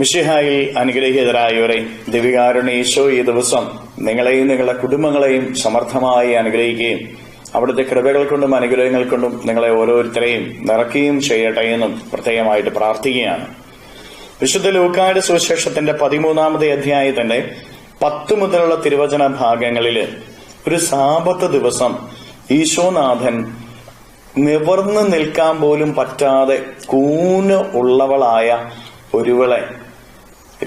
മിശിഹായിൽ അനുഗ്രഹീതരായവരെ, ദിവികാരുണ്യ ഈശോ ഈ ദിവസം നിങ്ങളെയും നിങ്ങളുടെ കുടുംബങ്ങളെയും സമർത്ഥമായി അനുഗ്രഹിക്കുകയും അവിടുത്തെ കൃപകൾ കൊണ്ടും അനുഗ്രഹങ്ങൾ കൊണ്ടും നിങ്ങളെ ഓരോരുത്തരെയും നിറയ്ക്കുകയും ചെയ്യട്ടെ എന്നും പ്രത്യേകമായിട്ട് പ്രാർത്ഥിക്കുകയാണ്. വിശുദ്ധ ലൂക്കായുടെ സുവിശേഷത്തിന്റെ 13-ാമത്തെ അധ്യായത്തിന്റെ 10 മുതലുള്ള തിരുവചന ഭാഗങ്ങളില് ഒരു സാബത്ത് ദിവസം ഈശോനാഥൻ നിവർന്നു നിൽക്കാൻ പോലും പറ്റാതെ കൂന് ഉള്ളവളായ ഒരുവളെ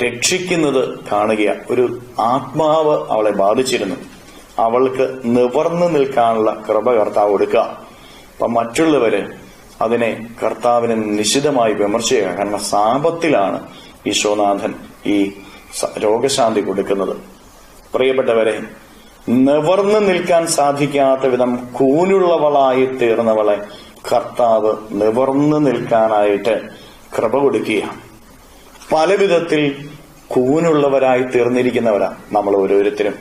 രക്ഷിക്കുന്നത് കാണുക. ഒരു ആത്മാവ് അവളെ ബാധിച്ചിരുന്നു. അവൾക്ക് നിവർന്നു നിൽക്കാനുള്ള കൃപ കർത്താവ് കൊടുക്കുക. അപ്പൊ മറ്റുള്ളവര് അതിനെ കർത്താവിന് നിശിതമായി വിമർശിക്കുക. കാരണം സാപത്തിലാണ് ഈശോനാഥൻ ഈ രോഗശാന്തി കൊടുക്കുന്നത്. പ്രിയപ്പെട്ടവരെ, നിവർന്നു നിൽക്കാൻ സാധിക്കാത്ത വിധം കൂനുള്ളവളായി തീർന്നവളെ കർത്താവ് നിവർന്നു നിൽക്കാനായിട്ട് കൃപ കൊടുക്കുക. പല വിധത്തിൽ കൂനുള്ളവരായി തീർന്നിരിക്കുന്നവരാ നമ്മൾ ഓരോരുത്തരും.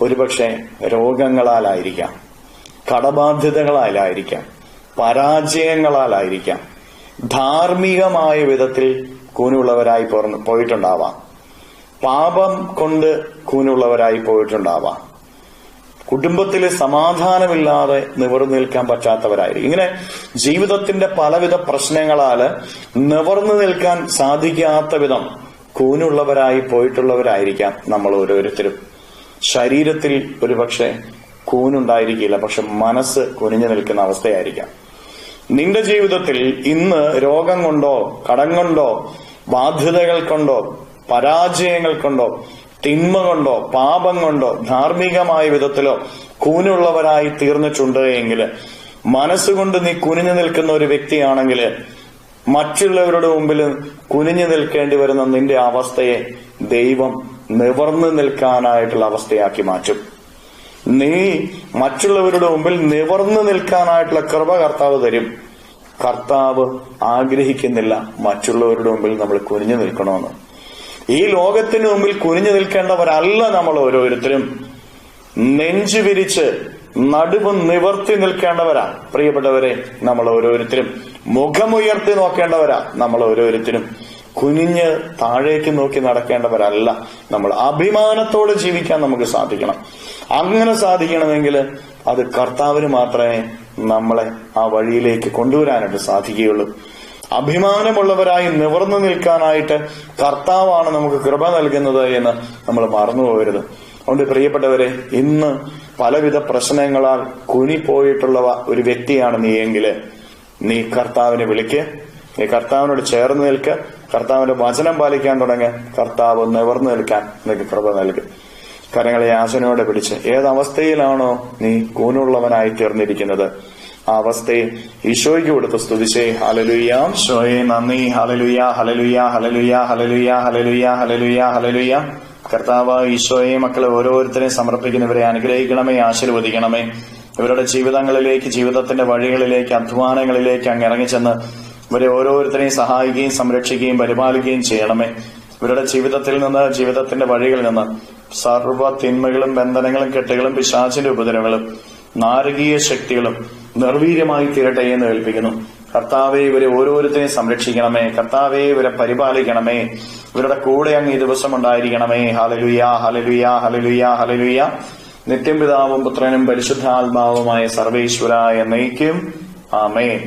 ഒരുപക്ഷെ രോഗങ്ങളാലായിരിക്കാം, കടബാധ്യതകളാലായിരിക്കാം, പരാജയങ്ങളാലായിരിക്കാം, ധാർമ്മികമായ വിധത്തിൽ കൂനുള്ളവരായി പോയിട്ടുണ്ടാവാം, പാപം കൊണ്ട് കൂനുള്ളവരായി പോയിട്ടുണ്ടാവാം, കുടുംബത്തില് സമാധാനമില്ലാതെ നിവർന്നു നിൽക്കാൻ പറ്റാത്തവരായിരിക്കും. ഇങ്ങനെ ജീവിതത്തിന്റെ പലവിധ പ്രശ്നങ്ങളാല് നിവർന്നു നിൽക്കാൻ സാധിക്കാത്ത വിധം കൂനുള്ളവരായി പോയിട്ടുള്ളവരായിരിക്കാം നമ്മൾ ഓരോരുത്തരും. ശരീരത്തിൽ ഒരുപക്ഷെ കൂനുണ്ടായിരിക്കില്ല, പക്ഷെ മനസ്സ് കുനിഞ്ഞു നിൽക്കുന്ന അവസ്ഥയായിരിക്കാം. നിന്റെ ജീവിതത്തിൽ ഇന്ന് രോഗം കൊണ്ടോ, കടം കൊണ്ടോ, ബാധ്യതകൾ കൊണ്ടോ, പരാജയങ്ങൾ കൊണ്ടോ, തിന്മ കൊണ്ടോ, പാപം കൊണ്ടോ, ധാർമ്മികമായ വിധത്തിലോ കൂനുള്ളവരായി തീർന്നിട്ടുണ്ട് എങ്കിൽ, മനസ്സുകൊണ്ട് നീ കുനിഞ്ഞു നിൽക്കുന്ന ഒരു വ്യക്തിയാണെങ്കിൽ, മറ്റുള്ളവരുടെ മുമ്പിൽ കുനിഞ്ഞു നിൽക്കേണ്ടി വരുന്ന നിന്റെ അവസ്ഥയെ ദൈവം നിവർന്നു നിൽക്കാനായിട്ടുള്ള അവസ്ഥയാക്കി മാറ്റും. നീ മറ്റുള്ളവരുടെ മുമ്പിൽ നിവർന്നു നിൽക്കാനായിട്ടുള്ള കൃപ കർത്താവ് തരും. കർത്താവ് ആഗ്രഹിക്കുന്നില്ല മറ്റുള്ളവരുടെ മുമ്പിൽ നമ്മൾ കുനിഞ്ഞു നിൽക്കണമെന്ന്. ഈ ലോകത്തിന് മുമ്പിൽ കുനിഞ്ഞു നിൽക്കേണ്ടവരല്ല നമ്മൾ ഓരോരുത്തരും. നെഞ്ചു വിരിച്ച് നടുവ് നിവർത്തി നിൽക്കേണ്ടവരാ പ്രിയപ്പെട്ടവരെ നമ്മൾ ഓരോരുത്തരും. മുഖമുയർത്തി നോക്കേണ്ടവരാ നമ്മൾ ഓരോരുത്തരും. കുനിഞ്ഞ് താഴേക്ക് നോക്കി നടക്കേണ്ടവരല്ല നമ്മൾ. അഭിമാനത്തോടെ ജീവിക്കാൻ നമുക്ക് സാധിക്കണം. അങ്ങനെ സാധിക്കണമെങ്കിൽ അത് കർത്താവിന് മാത്രമേ നമ്മളെ ആ വഴിയിലേക്ക് കൊണ്ടുവരാനായിട്ട് സാധിക്കുകയുള്ളൂ. അഭിമാനമുള്ളവരായി നിവർന്നു നിൽക്കാനായിട്ട് കർത്താവാണ് നമുക്ക് കൃപ നൽകുന്നത് എന്ന് നമ്മൾ മറന്നുപോകരുത്. അതുകൊണ്ട് പ്രിയപ്പെട്ടവരെ, ഇന്ന് പലവിധ പ്രശ്നങ്ങളാൽ കുനിപ്പോയിട്ടുള്ള ഒരു വ്യക്തിയാണ് നീ എങ്കിൽ, നീ കർത്താവിനെ വിളിക്ക്, നീ കർത്താവിനോട് ചേർന്ന് നിൽക്ക്, കർത്താവിന്റെ വചനം പാലിക്കാൻ തുടങ്ങ്. കർത്താവ് നിവർന്നു നിൽക്കാൻ നിനക്ക് കൃപ നൽകും. കരങ്ങളെ യാചനയോടെ പിടിച്ച് ഏതവസ്ഥയിലാണോ നീ കൂനുള്ളവനായി തീർന്നിരിക്കുന്നത്, ആ അവസ്ഥയെ ഈശോയ്ക്ക് കൊടുത്ത് സ്തുതിച്ചേ. ഹല്ലേലൂയ, ഈശോയെ നന്ദി. Hallelujah, hallelujah, hallelujah, hallelujah, hallelujah, hallelujah, hallelujah. കർത്താവ് ഈശോയെ മക്കളെ ഓരോരുത്തരെയും സമർപ്പിക്കുന്നവരെ അനുഗ്രഹിക്കണമേ, ആശീർവദിക്കണമേ. ഇവരുടെ ജീവിതങ്ങളിലേക്ക്, ജീവിതത്തിന്റെ വഴികളിലേക്ക്, അധ്വാനങ്ങളിലേക്ക് അങ്ങ് ഇറങ്ങിച്ചെന്ന് ഇവരെ ഓരോരുത്തരെയും സഹായിക്കുകയും സംരക്ഷിക്കുകയും പരിപാലിക്കുകയും ചെയ്യണമേ. ഇവരുടെ ജീവിതത്തിൽ നിന്ന്, ജീവിതത്തിന്റെ വഴികളിൽ നിന്ന് സർവ്വ തിന്മകളും ബന്ധനങ്ങളും കെട്ടുകളും പിശാചിന്റെ ഉപദ്രവങ്ങളും നാരകീയ ശക്തികളും നിർവീര്യമായി തീരട്ടെ എന്ന് ഏൽപ്പിക്കുന്നു. കർത്താവെ, ഇവരെ ഓരോരുത്തരെയും സംരക്ഷിക്കണമേ. കർത്താവെ, ഇവരെ പരിപാലിക്കണമേ. ഇവരുടെ കൂടെ അങ്ങ് ഈ ദിവസം ഉണ്ടായിരിക്കണമേ. Hallelujah, hallelujah, hallelujah, hallelujah. നിത്യം പിതാവും പുത്രനും പരിശുദ്ധാത്മാവുമായ സർവേശ്വര എന്നേക്കും ആമേൻ.